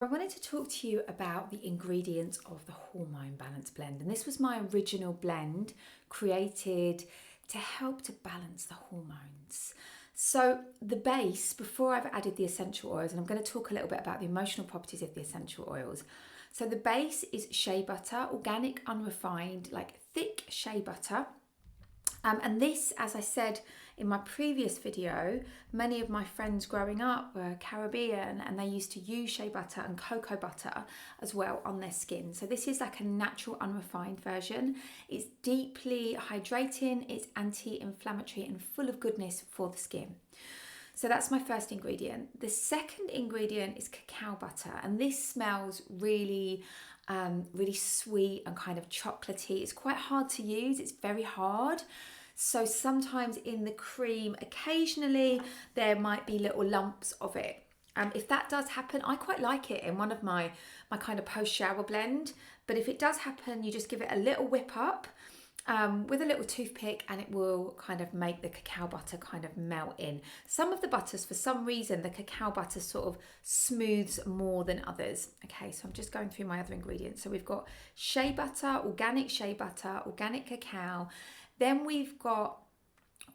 I wanted to talk to you about the ingredients of the Hormone Balance blend, and this was my original blend created to help to balance the hormones. So the base, before I've added the essential oils, and I'm going to talk a little bit about the emotional properties of the essential oils. So the base is shea butter, organic, unrefined, like thick shea butter. And this, as I said in my previous video, many of my friends growing up were Caribbean and they used to use shea butter and cocoa butter as well on their skin. So this is like a natural unrefined version. It's deeply hydrating, it's anti-inflammatory and full of goodness for the skin. So that's my first ingredient. The second ingredient is cacao butter, and this smells really sweet and kind of chocolatey. It's quite hard to use, it's very hard. So sometimes in the cream, occasionally there might be little lumps of it. If that does happen, I quite like it in one of my kind of post-shower blend. But if it does happen, you just give it a little whip up with a little toothpick and it will kind of make the cacao butter kind of melt in. Some of the butters, for some reason, the cacao butter sort of smooths more than others. Okay, so I'm just going through my other ingredients. So we've got shea butter, organic cacao. Then we've got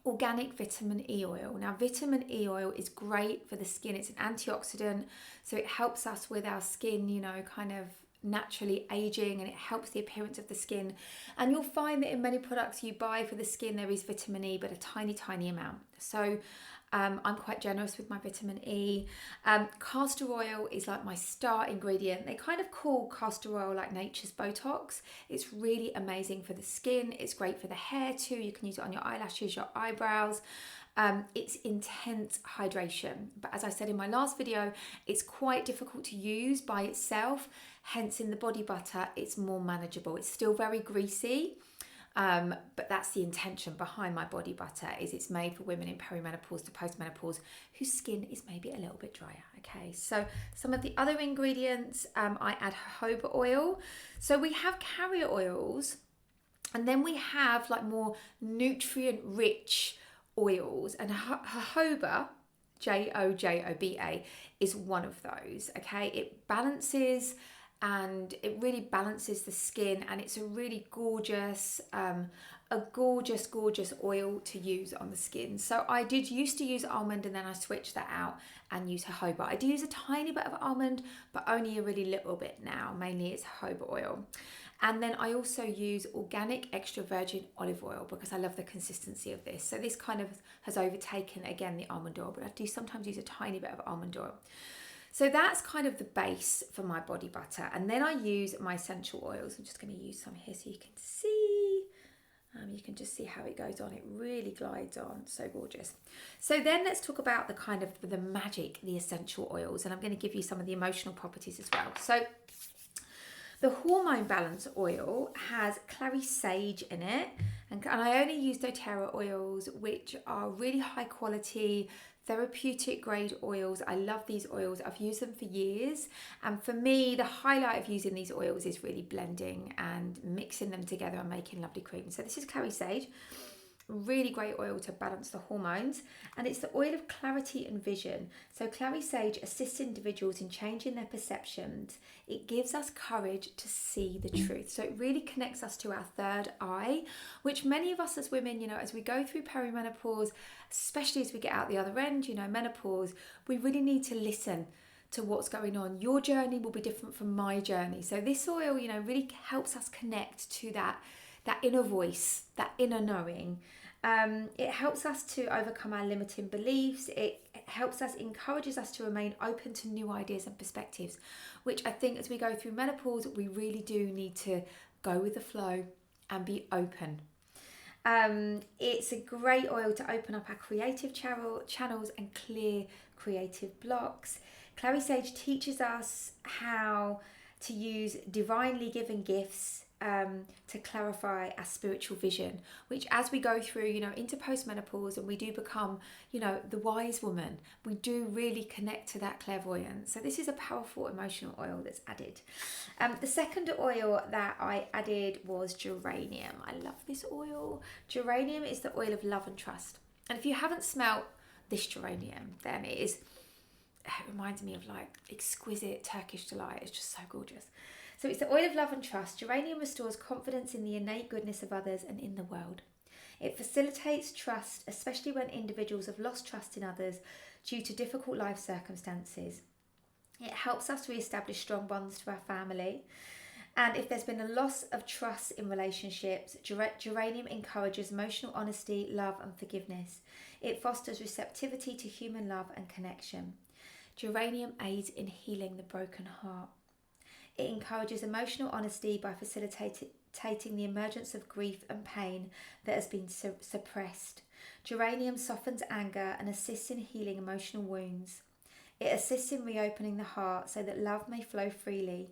organic vitamin E oil. Now, vitamin E oil is great for the skin. It's an antioxidant, so it helps us with our skin, kind of naturally aging, and it helps the appearance of the skin. And you'll find that in many products you buy for the skin there is vitamin E, but a tiny amount. So I'm quite generous with my vitamin E. Castor oil is like my star ingredient. They kind of call castor oil like nature's Botox. It's really amazing for the skin. It's great for the hair too. You can use it on your eyelashes, your eyebrows. It's intense hydration, but as I said in my last video, it's quite difficult to use by itself. Hence, in the body butter, it's more manageable. It's still very greasy, but that's the intention behind my body butter. Is it's made for women in perimenopause to postmenopause whose skin is maybe a little bit drier. Okay, so some of the other ingredients, I add jojoba oil. So we have carrier oils, and then we have like more nutrient rich oils, and jojoba, Jojoba, is one of those. Okay, it balances, and it really balances the skin, and it's a really gorgeous oil to use on the skin. So I used to use almond, and then I switched that out and use jojoba. I do use a tiny bit of almond, but only a really little bit now. Mainly it's jojoba oil. And then I also use organic extra virgin olive oil because I love the consistency of this. So this kind of has overtaken, again, the almond oil, but I do sometimes use a tiny bit of almond oil. So that's kind of the base for my body butter. And then I use my essential oils. I'm just going to use some here so you can see. You can just see how it goes on. It really glides on. So gorgeous. So then let's talk about the kind of the magic, the essential oils. And I'm going to give you some of the emotional properties as well. So the Hormone Balance oil has clary sage in it, and I only use doTERRA oils, which are really high quality, therapeutic grade oils. I love these oils. I've used them for years, and for me, the highlight of using these oils is really blending and mixing them together and making lovely creams. So this is clary sage. Really great oil to balance the hormones, and it's the oil of clarity and vision. So clary sage assists individuals in changing their perceptions. It gives us courage to see the truth. So it really connects us to our third eye, which many of us as women, as we go through perimenopause, especially as we get out the other end, menopause, we really need to listen to what's going on. Your journey will be different from my journey. So this oil, really helps us connect to that inner voice, that inner knowing. It helps us to overcome our limiting beliefs. It helps us, encourages us to remain open to new ideas and perspectives, which I think as we go through menopause, we really do need to go with the flow and be open. It's a great oil to open up our creative channels and clear creative blocks. Clary sage teaches us how to use divinely given gifts to clarify our spiritual vision, which as we go through, into postmenopause and we do become, the wise woman, we do really connect to that clairvoyance. So this is a powerful emotional oil that's added. The second oil that I added was geranium. I love this oil. Geranium is the oil of love and trust. And if you haven't smelt this geranium, then it reminds me of like exquisite Turkish delight. It's just so gorgeous. So it's the oil of love and trust. Geranium restores confidence in the innate goodness of others and in the world. It facilitates trust, especially when individuals have lost trust in others due to difficult life circumstances. It helps us to re-establish strong bonds to our family. And if there's been a loss of trust in relationships, geranium encourages emotional honesty, love and forgiveness. It fosters receptivity to human love and connection. Geranium aids in healing the broken heart. It encourages emotional honesty by facilitating the emergence of grief and pain that has been suppressed. Geranium softens anger and assists in healing emotional wounds. It assists in reopening the heart so that love may flow freely.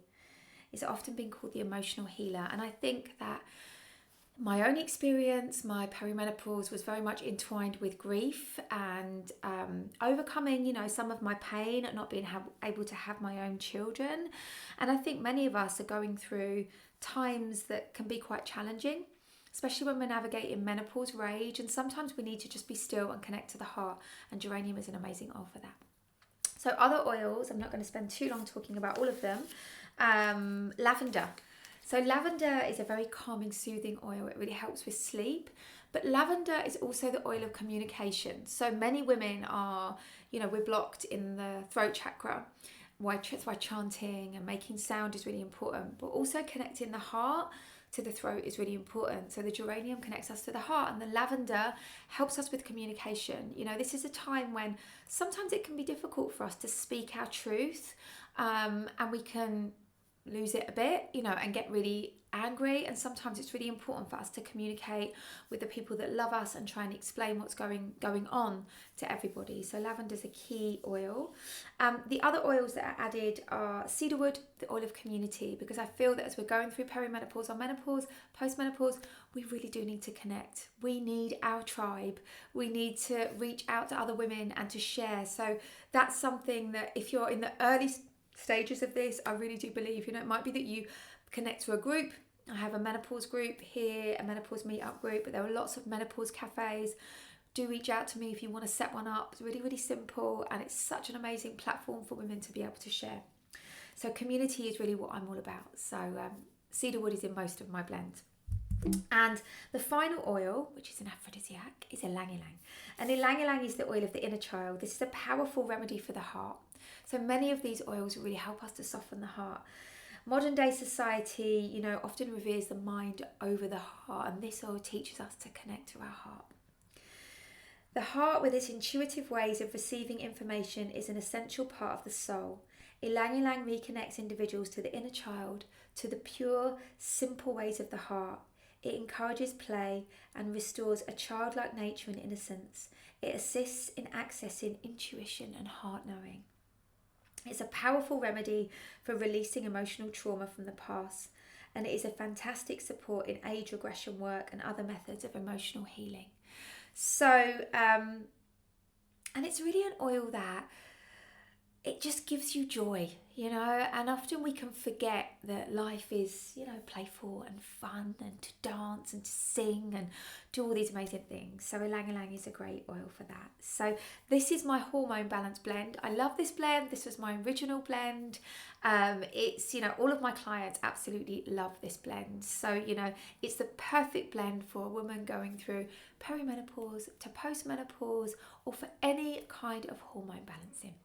It's often been called the emotional healer, and I think that my own experience, my perimenopause, was very much entwined with grief and overcoming, you know, some of my pain at not being able to have my own children. And I think many of us are going through times that can be quite challenging, especially when we're navigating menopause rage, and sometimes we need to just be still and connect to the heart, and geranium is an amazing oil for that. So other oils, I'm not going to spend too long talking about all of them. Lavender. So lavender is a very calming, soothing oil. It really helps with sleep. But lavender is also the oil of communication. So many women are, you know, we're blocked in the throat chakra. That's why chanting and making sound is really important. But also connecting the heart to the throat is really important. So the geranium connects us to the heart, and the lavender helps us with communication. You know, this is a time when sometimes it can be difficult for us to speak our truth, and we can lose it a bit, you know, and get really angry. And sometimes it's really important for us to communicate with the people that love us and try and explain what's going on to everybody. So lavender is a key oil. The other oils that are added are cedarwood, the oil of community, because I feel that as we're going through perimenopause or menopause, postmenopause, we really do need to connect. We need our tribe. We need to reach out to other women and to share. So that's something that if you're in the early stages of this, I really do believe, you know, it might be that you connect to a group. I have a menopause group here, a menopause meetup group, but there are lots of menopause cafes. Do reach out to me if you want to set one up. It's really, really simple, and it's such an amazing platform for women to be able to share. So community is really what I'm all about. So cedarwood is in most of my blends. And the final oil, which is an aphrodisiac, is ylang ylang. And ylang ylang is the oil of the inner child. This is a powerful remedy for the heart. So many of these oils really help us to soften the heart. Modern day society, you know, often reveres the mind over the heart, and this oil teaches us to connect to our heart. The heart, with its intuitive ways of receiving information, is an essential part of the soul. Ylang ylang reconnects individuals to the inner child, to the pure, simple ways of the heart. It encourages play and restores a childlike nature and innocence. It assists in accessing intuition and heart knowing. It's a powerful remedy for releasing emotional trauma from the past, and it is a fantastic support in age regression work and other methods of emotional healing. So, and it's really an oil that it just gives you joy, you know, and often we can forget that life is, you know, playful and fun, and to dance and to sing and do all these amazing things. So ylang ylang is a great oil for that. So this is my hormone balance blend. I love this blend. This was my original blend. It's, you know, all of my clients absolutely love this blend. So, you know, it's the perfect blend for a woman going through perimenopause to postmenopause, or for any kind of hormone balancing.